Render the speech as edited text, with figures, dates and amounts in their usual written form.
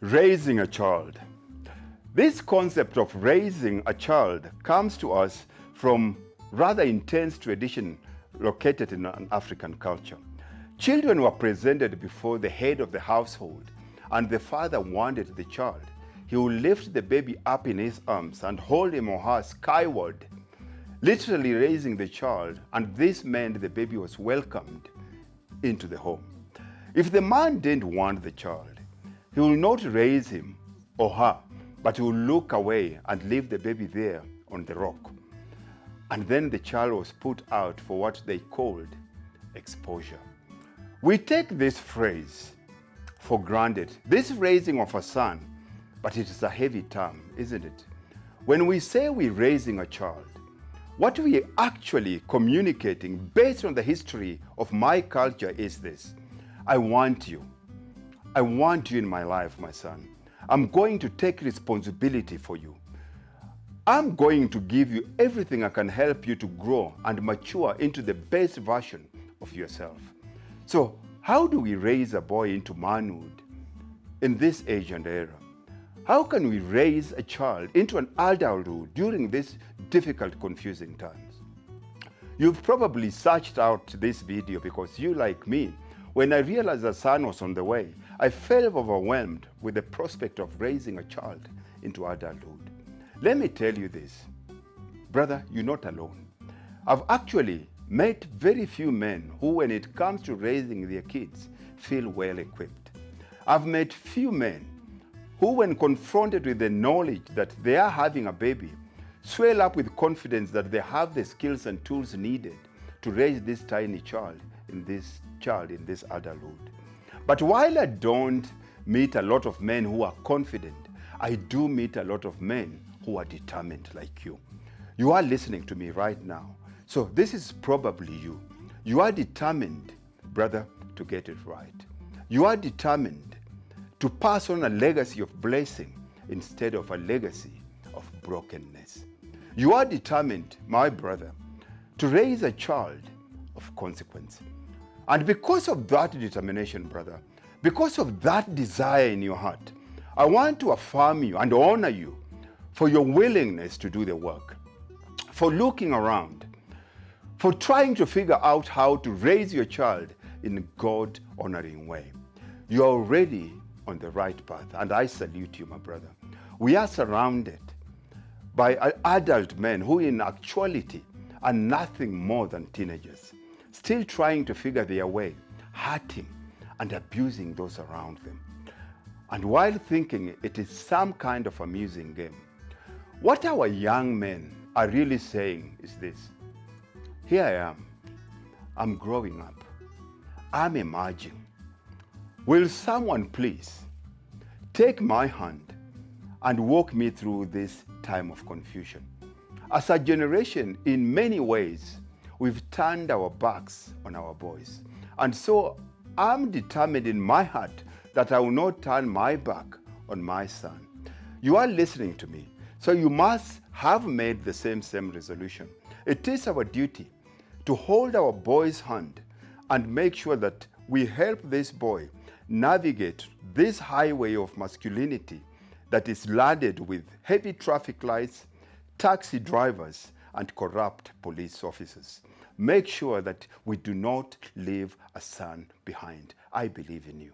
Raising a child. This concept of raising a child comes to us from rather intense tradition located in an African culture. Children were presented before the head of the household, and the father wanted the child. He would lift the baby up in his arms and hold him or her skyward, literally raising the child, and this meant the baby was welcomed into the home. If the man didn't want the child, he will not raise him or her, but he will look away and leave the baby there on the rock. And then the child was put out for what they called exposure. We take this phrase for granted, this raising of a son, but it is a heavy term, isn't it? When we say we're raising a child, what we are actually communicating based on the history of my culture is this: I want you. I want you in my life, my son. I'm going to take responsibility for you. I'm going to give you everything I can help you to grow and mature into the best version of yourself. So, how do we raise a boy into manhood in this age and era? How can we raise a child into an adulthood during these difficult, confusing times? You've probably searched out this video because you, like me, when I realized a son was on the way, I felt overwhelmed with the prospect of raising a child into adulthood. Let me tell you this, brother, you're not alone. I've actually met very few men who, when it comes to raising their kids, feel well equipped. I've met few men who, when confronted with the knowledge that they are having a baby, swell up with confidence that they have the skills and tools needed to raise this tiny child in this adulthood. But while I don't meet a lot of men who are confident, I do meet a lot of men who are determined like you. You are listening to me right now. So this is probably you. You are determined, brother, to get it right. You are determined to pass on a legacy of blessing instead of a legacy of brokenness. You are determined, my brother, to raise a child of consequence. And because of that determination, brother, because of that desire in your heart, I want to affirm you and honor you for your willingness to do the work, for looking around, for trying to figure out how to raise your child in a God-honoring way. You are already on the right path, and I salute you, my brother. We are surrounded by adult men who in actuality are nothing more than teenagers, still trying to figure their way, hurting and abusing those around them. And while thinking it is some kind of amusing game, what our young men are really saying is this: here I am, I'm growing up, I'm emerging. Will someone please take my hand and walk me through this time of confusion? As a generation, in many ways, we've turned our backs on our boys. And so I'm determined in my heart that I will not turn my back on my son. You are listening to me, so you must have made the same resolution. It is our duty to hold our boy's hand and make sure that we help this boy navigate this highway of masculinity that is loaded with heavy traffic lights, taxi drivers, and corrupt police officers. Make sure that we do not leave a son behind. I believe in you.